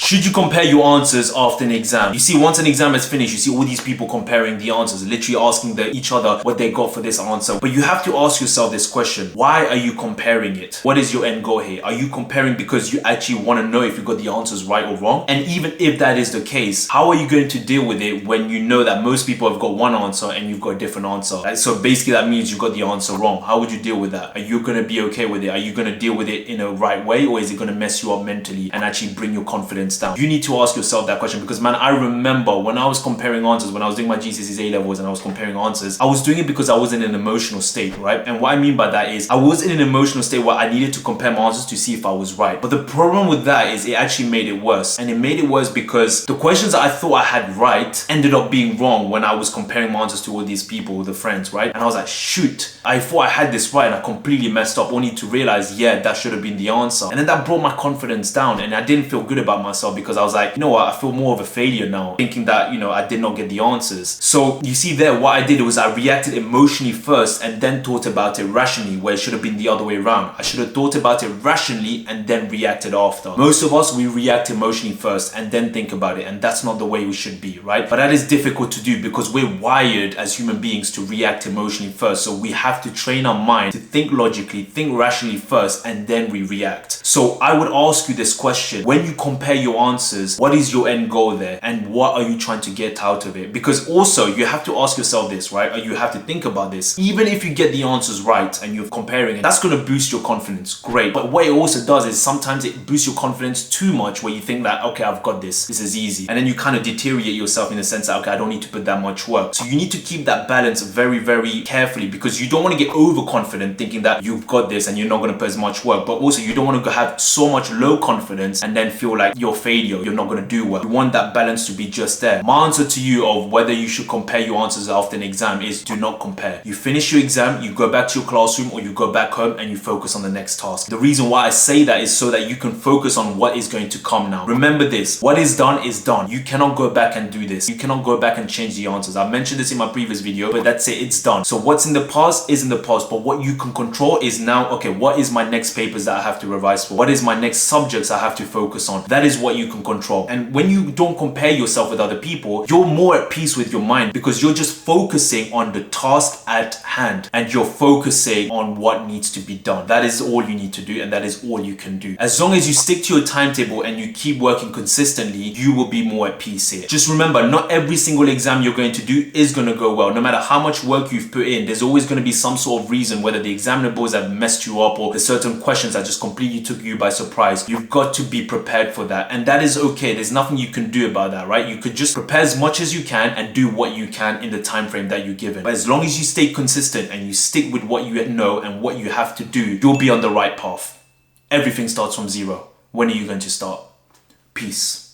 Should you compare your answers after an exam? You see, once an exam is finished, you see all these people comparing the answers, literally asking each other what they got for this answer. But you have to ask yourself this question. Why are you comparing it? What is your end goal here? Are you comparing because you actually want to know if you got the answers right or wrong? And even if that is the case, how are you going to deal with it when you know that most people have got one answer and you've got a different answer? Right? So basically that means you got the answer wrong. How would you deal with that? Are you going to be okay with it? Are you going to deal with it in a right way, or is it going to mess you up mentally and actually bring your confidence down? You need to ask yourself that question, because man, I remember when I was comparing answers, when I was doing my GCSE A-levels and I was comparing answers, I was doing it because I was in an emotional state, right? And what I mean by that is I was in an emotional state where I needed to compare my answers to see if I was right. But the problem with that is it actually made it worse. And it made it worse because the questions that I thought I had right ended up being wrong when I was comparing my answers to all these people, the friends, right? And I was like, shoot, I thought I had this right and I completely messed up, only to realize, yeah, that should have been the answer. And then that brought my confidence down and I didn't feel good about myself, because I was like, you know what, I feel more of a failure now, thinking that, you know, I did not get the answers. So you see there, what I did was I reacted emotionally first and then thought about it rationally, where it should have been the other way around. I should have thought about it rationally and then reacted after. Most of us, we react emotionally first and then think about it, and that's not the way we should be, right? But that is difficult to do because we're wired as human beings to react emotionally first. So we have to train our mind to think logically, think rationally first, and then we react. So I would ask you this question. When you compare your answers, what is your end goal there? And what are you trying to get out of it? Because also you have to ask yourself this, right? Or you have to think about this. Even if you get the answers right and you're comparing it, that's going to boost your confidence. Great. But what it also does is sometimes it boosts your confidence too much, where you think that, okay, I've got this. This is easy. And then you kind of deteriorate yourself in the sense that, okay, I don't need to put that much work. So you need to keep that balance very, very carefully, because you don't want to get overconfident thinking that you've got this and you're not going to put as much work. But also you don't want to have so much low confidence and then feel like you're a failure, you're not going to do well. You want that balance to be just there. My answer to you of whether you should compare your answers after an exam is do not compare. You finish your exam, you go back to your classroom or you go back home and you focus on the next task. The reason why I say that is so that you can focus on what is going to come now. Remember this, what is done is done. You cannot go back and do this. You cannot go back and change the answers. I mentioned this in my previous video, but that's it, it's done. So what's in the past is in the past, but what you can control is now, okay, what is my next papers that I have to revise for? What is my next subjects I have to focus on? That is what you can control. And when you don't compare yourself with other people, you're more at peace with your mind, because you're just focusing on the task at hand and you're focusing on what needs to be done. That is all you need to do, and that is all you can do. As long as you stick to your timetable and you keep working consistently, you will be more at peace here. Just remember, not every single exam you're going to do is going to go well. No matter how much work you've put in, there's always going to be some sort of reason, whether the examiner boards have messed you up or there's certain questions that just completely took you by surprise. You've got to be prepared for that, and that is okay. There's nothing you can do about that, right? You could just prepare as much as you can and do what you can in the time frame that you're given. But as long as you stay consistent and you stick with what you know and what you have to do, you'll be on the right path. Everything starts from zero. When are you going to start? Peace.